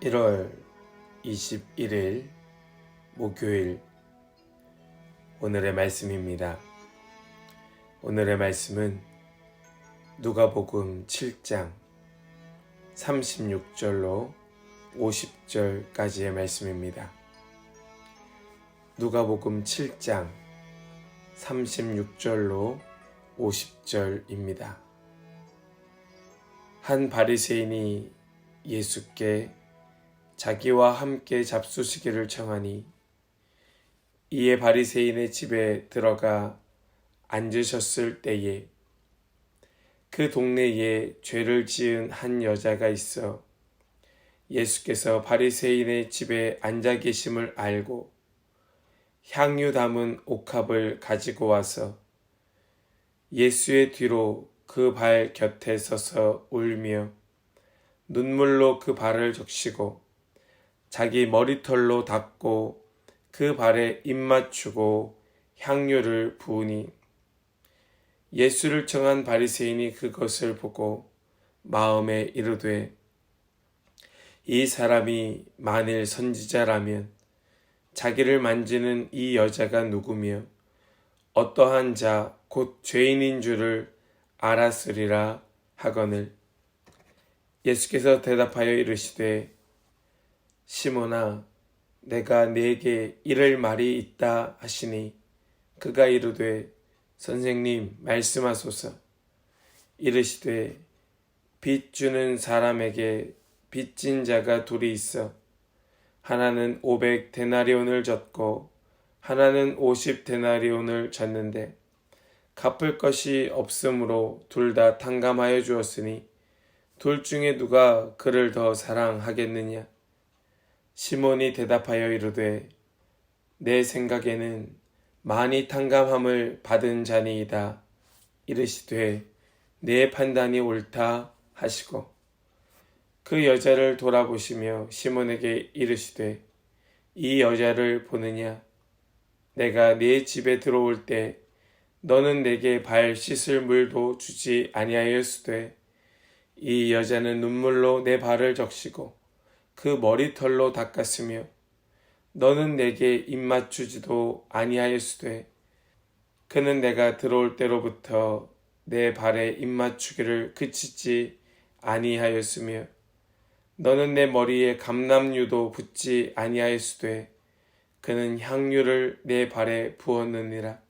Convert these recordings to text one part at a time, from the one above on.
1월 21일 목요일 오늘의 말씀입니다. 오늘의 말씀은 누가복음 7장 36절로 50절까지의 말씀입니다. 누가복음 7장 36절로 50절입니다. 한 바리새인이 예수께 자기와 함께 잡수시기를 청하니 이에 바리새인의 집에 들어가 앉으셨을 때에 그 동네에 죄를 지은 한 여자가 있어 예수께서 바리새인의 집에 앉아 계심을 알고 향유 담은 옥합을 가지고 와서 예수의 뒤로 그 발 곁에 서서 울며 눈물로 그 발을 적시고 자기 머리털로 닦고 그 발에 입 맞추고 향유를 부으니 예수를 청한 바리새인이 그것을 보고 마음에 이르되 이 사람이 만일 선지자라면 자기를 만지는 이 여자가 누구며 어떠한 자 곧 죄인인 줄을 알았으리라 하거늘 예수께서 대답하여 이르시되 시몬아 내가 네게 이를 말이 있다 하시니 그가 이르되 선생님 말씀하소서. 이르시되 빚 주는 사람에게 빚진 자가 둘이 있어 하나는 500데나리온을 졌고 하나는 50데나리온을 졌는데 갚을 것이 없으므로 둘 다 탕감하여 주었으니 둘 중에 누가 그를 더 사랑하겠느냐? 시몬이 대답하여 이르되 내 생각에는 많이 탕감함을 받은 자니이다. 이르시되 내 판단이 옳다 하시고 그 여자를 돌아보시며 시몬에게 이르시되 이 여자를 보느냐? 내가 네 집에 들어올 때 너는 내게 발 씻을 물도 주지 아니하였으되 이 여자는 눈물로 내 발을 적시고 그 머리털로 닦았으며 너는 내게 입 맞추지도 아니하였으되 그는 내가 들어올 때로부터 내 발에 입 맞추기를 그치지 아니하였으며 너는 내 머리에 감람유도 붓지 아니하였으되 그는 향유를 내 발에 부었느니라.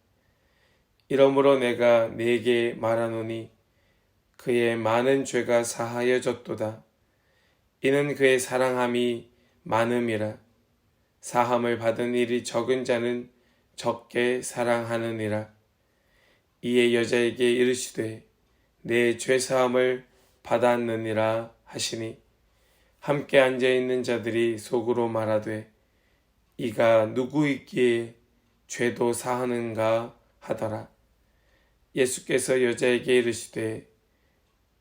이러므로 내가 네게 말하노니 그의 많은 죄가 사하여졌도다. 이는 그의 사랑함이 많음이라. 사함을 받은 일이 적은 자는 적게 사랑하느니라. 이에 여자에게 이르시되 내 죄사함을 받았느니라 하시니 함께 앉아있는 자들이 속으로 말하되 이가 누구이기에 죄도 사하는가 하더라. 예수께서 여자에게 이르시되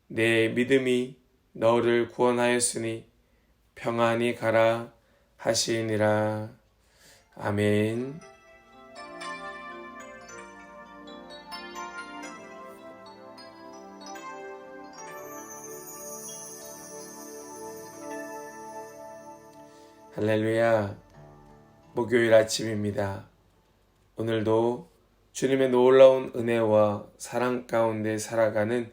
내 믿음이 너를 구원하였으니 평안히 가라 하시니라. 아멘. 할렐루야. 목요일 아침입니다. 오늘도 주님의 놀라운 은혜와 사랑 가운데 살아가는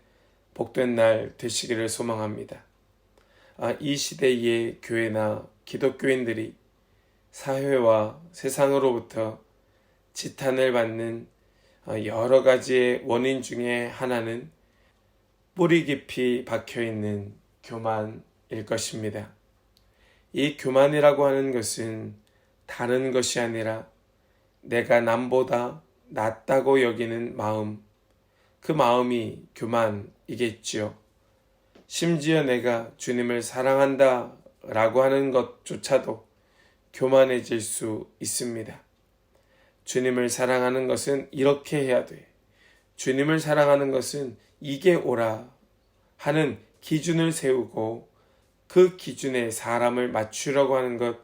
복된 날 되시기를 소망합니다. 이 시대의 교회나 기독교인들이 사회와 세상으로부터 지탄을 받는 여러 가지의 원인 중에 하나는 뿌리 깊이 박혀있는 교만일 것입니다. 이 교만이라고 하는 것은 다른 것이 아니라 내가 남보다 낫다고 여기는 마음, 그 마음이 교만이겠지요. 심지어 내가 주님을 사랑한다 라고 하는 것조차도 교만해질 수 있습니다. 주님을 사랑하는 것은 이렇게 해야 돼. 주님을 사랑하는 것은 이게 옳아 하는 기준을 세우고 그 기준에 사람을 맞추려고 하는 것,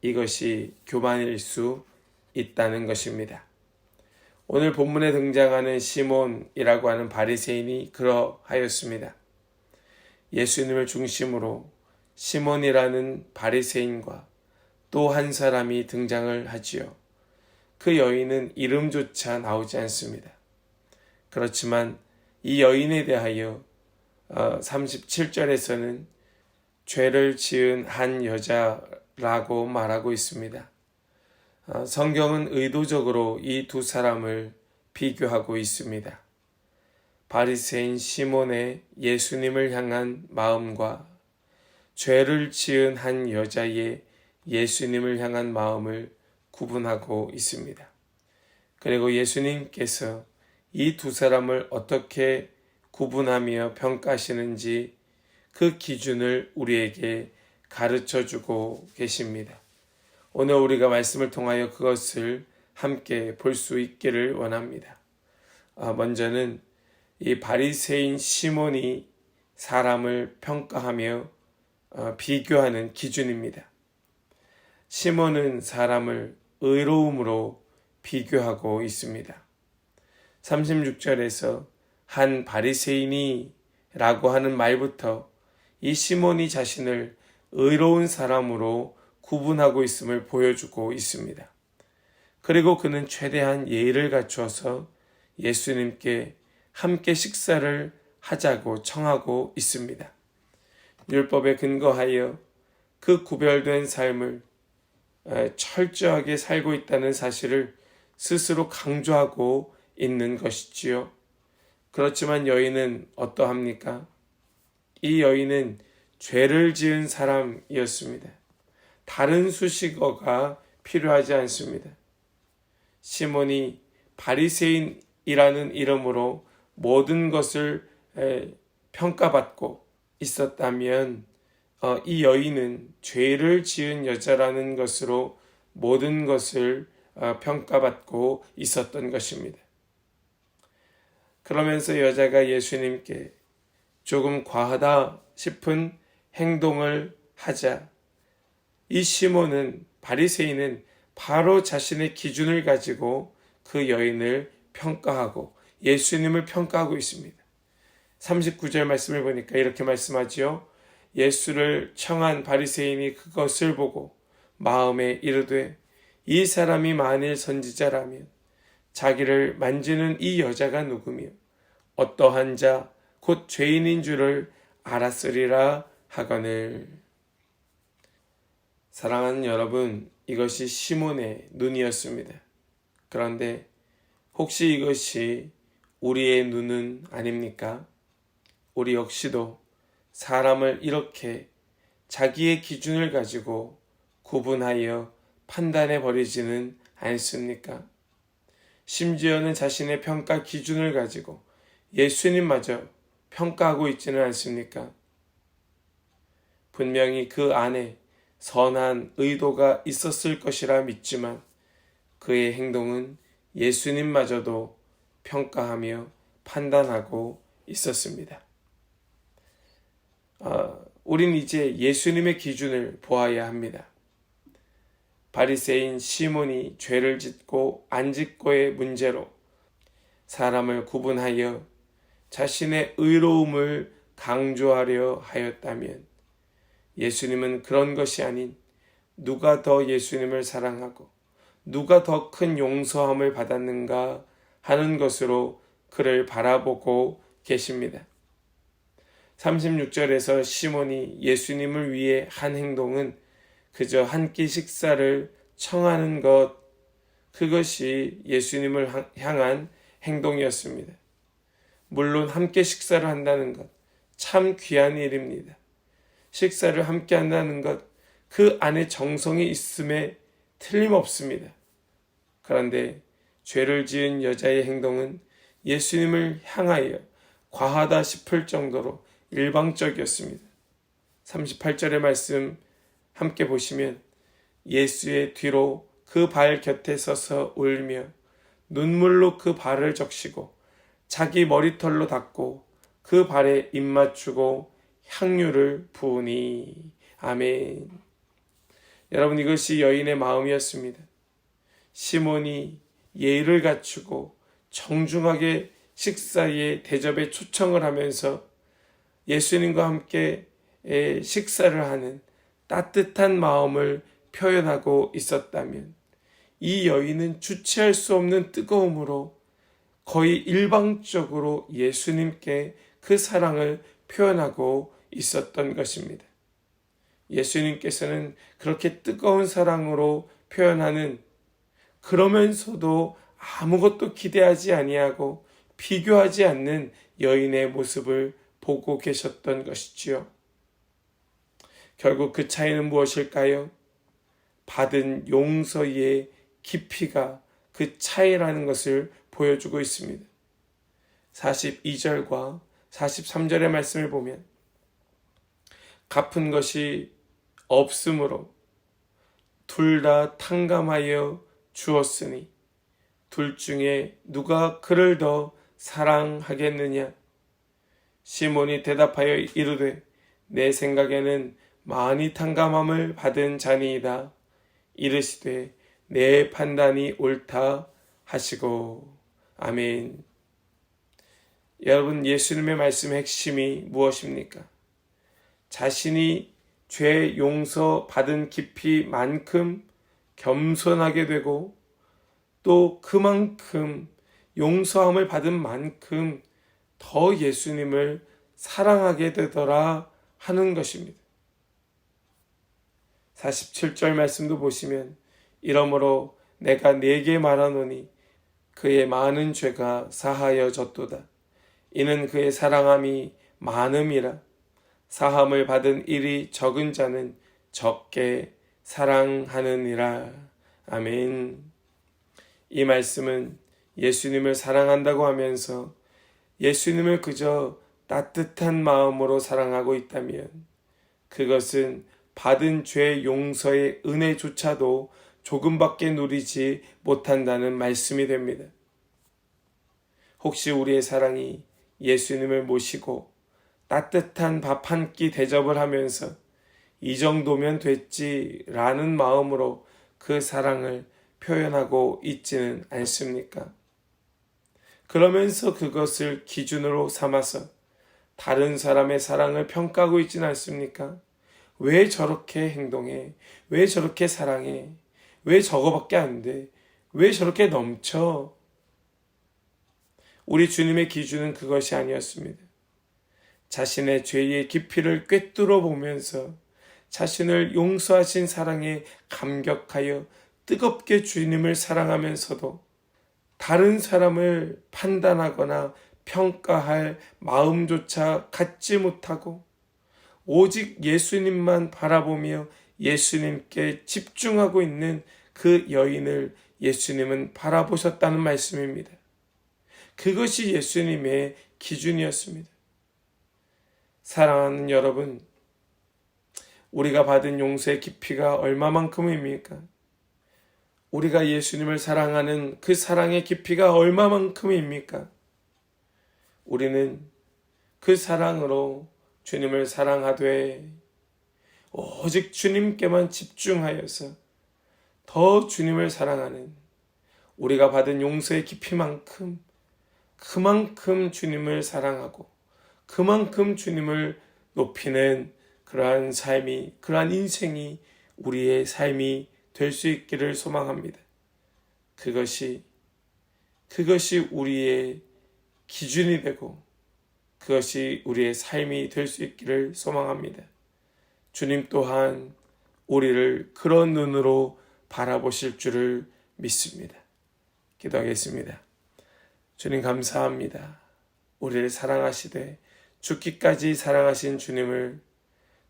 이것이 교만일 수 있다는 것입니다. 오늘 본문에 등장하는 시몬이라고 하는 바리새인이 그러하였습니다. 예수님을 중심으로 시몬이라는 바리새인과 또 한 사람이 등장을 하지요. 그 여인은 이름조차 나오지 않습니다. 그렇지만 이 여인에 대하여 37절에서는 죄를 지은 한 여자라고 말하고 있습니다. 성경은 의도적으로 이 두 사람을 비교하고 있습니다. 바리새인 시몬의 예수님을 향한 마음과 죄를 지은 한 여자의 예수님을 향한 마음을 구분하고 있습니다. 그리고 예수님께서 이 두 사람을 어떻게 구분하며 평가하시는지 그 기준을 우리에게 가르쳐 주고 계십니다. 오늘 우리가 말씀을 통하여 그것을 함께 볼 수 있기를 원합니다. 먼저는 이 바리새인 시몬이 사람을 평가하며 비교하는 기준입니다. 시몬은 사람을 의로움으로 비교하고 있습니다. 36절에서 한 바리새인이 라고 하는 말부터 이 시몬이 자신을 의로운 사람으로 구분하고 있음을 보여주고 있습니다. 그리고 그는 최대한 예의를 갖추어서 예수님께 함께 식사를 하자고 청하고 있습니다. 율법에 근거하여 그 구별된 삶을 철저하게 살고 있다는 사실을 스스로 강조하고 있는 것이지요. 그렇지만 여인은 어떠합니까? 이 여인은 죄를 지은 사람이었습니다. 다른 수식어가 필요하지 않습니다. 시몬이 바리새인이라는 이름으로 모든 것을 평가받고 있었다면 이 여인은 죄를 지은 여자라는 것으로 모든 것을 평가받고 있었던 것입니다. 그러면서 여자가 예수님께 조금 과하다 싶은 행동을 하자 이 시몬은 바리새인은 바로 자신의 기준을 가지고 그 여인을 평가하고 예수님을 평가하고 있습니다. 39절 말씀을 보니까 이렇게 말씀하지요. 예수를 청한 바리새인이 그것을 보고 마음에 이르되 이 사람이 만일 선지자라면 자기를 만지는 이 여자가 누구며 어떠한 자 곧 죄인인 줄을 알았으리라 하거늘. 사랑하는 여러분, 이것이 시몬의 눈이었습니다. 그런데 혹시 이것이 우리의 눈은 아닙니까? 우리 역시도 사람을 이렇게 자기의 기준을 가지고 구분하여 판단해 버리지는 않습니까? 심지어는 자신의 평가 기준을 가지고 예수님마저 평가하고 있지는 않습니까? 분명히 그 안에 선한 의도가 있었을 것이라 믿지만 그의 행동은 예수님마저도 평가하며 판단하고 있었습니다. 우린 이제 예수님의 기준을 보아야 합니다. 바리새인 시몬이 죄를 짓고 안 짓고의 문제로 사람을 구분하여 자신의 의로움을 강조하려 하였다면 예수님은 그런 것이 아닌 누가 더 예수님을 사랑하고 누가 더 큰 용서함을 받았는가 하는 것으로 그를 바라보고 계십니다. 36절에서 시몬이 예수님을 위해 한 행동은 그저 한 끼 식사를 청하는 것, 그것이 예수님을 향한 행동이었습니다. 물론 함께 식사를 한다는 것, 참 귀한 일입니다. 식사를 함께 한다는 것, 그 안에 정성이 있음에 틀림없습니다. 그런데 죄를 지은 여자의 행동은 예수님을 향하여 과하다 싶을 정도로 일방적이었습니다. 38절의 말씀 함께 보시면 예수의 뒤로 그 발 곁에 서서 울며 눈물로 그 발을 적시고 자기 머리털로 닦고 그 발에 입 맞추고 향유를 부으니. 아멘. 여러분, 이것이 여인의 마음이었습니다. 시몬이 예의를 갖추고 정중하게 식사의 대접에 초청을 하면서 예수님과 함께 식사를 하는 따뜻한 마음을 표현하고 있었다면, 이 여인은 주체할 수 없는 뜨거움으로 거의 일방적으로 예수님께 그 사랑을 표현하고 있었던 것입니다. 예수님께서는 그렇게 뜨거운 사랑으로 표현하는, 그러면서도 아무것도 기대하지 아니하고 비교하지 않는 여인의 모습을 보고 계셨던 것이지요. 결국 그 차이는 무엇일까요? 받은 용서의 깊이가 그 차이라는 것을 보여주고 있습니다. 42절과 43절의 말씀을 보면, 갚은 것이 없으므로 둘 다 탕감하여 주었으니 둘 중에 누가 그를 더 사랑하겠느냐? 시몬이 대답하여 이르되 내 생각에는 많이 탕감함을 받은 자니이다. 이르시되 내 판단이 옳다 하시고. 아멘. 여러분, 예수님의 말씀의 핵심이 무엇입니까? 자신이 죄 용서 받은 깊이만큼 겸손하게 되고, 또 그만큼 용서함을 받은 만큼 더 예수님을 사랑하게 되더라 하는 것입니다. 47절 말씀도 보시면, 이러므로 내가 네게 말하노니 그의 많은 죄가 사하여졌도다. 이는 그의 사랑함이 많음이라. 사함을 받은 일이 적은 자는 적게 사랑하느니라. 아멘. 이 말씀은 예수님을 사랑한다고 하면서 예수님을 그저 따뜻한 마음으로 사랑하고 있다면, 그것은 받은 죄 용서의 은혜조차도 조금밖에 누리지 못한다는 말씀이 됩니다. 혹시 우리의 사랑이 예수님을 모시고 따뜻한 밥 한 끼 대접을 하면서 이 정도면 됐지라는 마음으로 그 사랑을 표현하고 있지는 않습니까? 그러면서 그것을 기준으로 삼아서 다른 사람의 사랑을 평가하고 있지는 않습니까? 왜 저렇게 행동해? 왜 저렇게 사랑해? 왜 저거밖에 안 돼? 왜 저렇게 넘쳐? 우리 주님의 기준은 그것이 아니었습니다. 자신의 죄의 깊이를 꿰뚫어 보면서 자신을 용서하신 사랑에 감격하여 뜨겁게 주님을 사랑하면서도 다른 사람을 판단하거나 평가할 마음조차 갖지 못하고 오직 예수님만 바라보며 예수님께 집중하고 있는 그 여인을 예수님은 바라보셨다는 말씀입니다. 그것이 예수님의 기준이었습니다. 사랑하는 여러분, 우리가 받은 용서의 깊이가 얼마만큼입니까? 우리가 예수님을 사랑하는 그 사랑의 깊이가 얼마만큼입니까? 우리는 그 사랑으로 주님을 사랑하되 오직 주님께만 집중하여서 더 주님을 사랑하는, 우리가 받은 용서의 깊이만큼 그만큼 주님을 사랑하고 그만큼 주님을 높이는 그러한 삶이, 그러한 인생이 우리의 삶이 될 수 있기를 소망합니다. 그것이 우리의 기준이 되고 그것이 우리의 삶이 될 수 있기를 소망합니다. 주님 또한 우리를 그런 눈으로 바라보실 줄을 믿습니다. 기도하겠습니다. 주님 감사합니다. 우리를 사랑하시되 죽기까지 사랑하신 주님을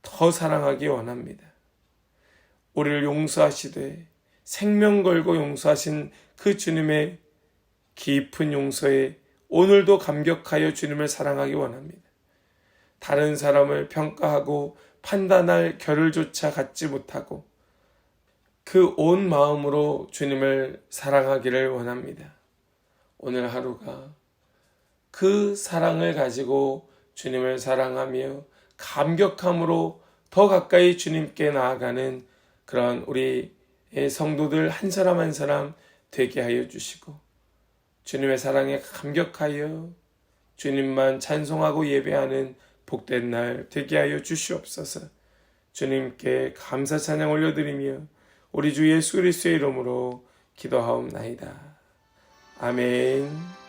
더 사랑하기 원합니다. 우리를 용서하시되 생명 걸고 용서하신 그 주님의 깊은 용서에 오늘도 감격하여 주님을 사랑하기 원합니다. 다른 사람을 평가하고 판단할 겨를조차 갖지 못하고 그 온 마음으로 주님을 사랑하기를 원합니다. 오늘 하루가 그 사랑을 가지고 주님을 사랑하며 감격함으로 더 가까이 주님께 나아가는 그런 우리의 성도들 한 사람 한 사람 되게 하여 주시고, 주님의 사랑에 감격하여 주님만 찬송하고 예배하는 복된 날 되게 하여 주시옵소서. 주님께 감사 찬양 올려드리며 우리 주 예수 그리스도의 이름으로 기도하옵나이다. 아멘.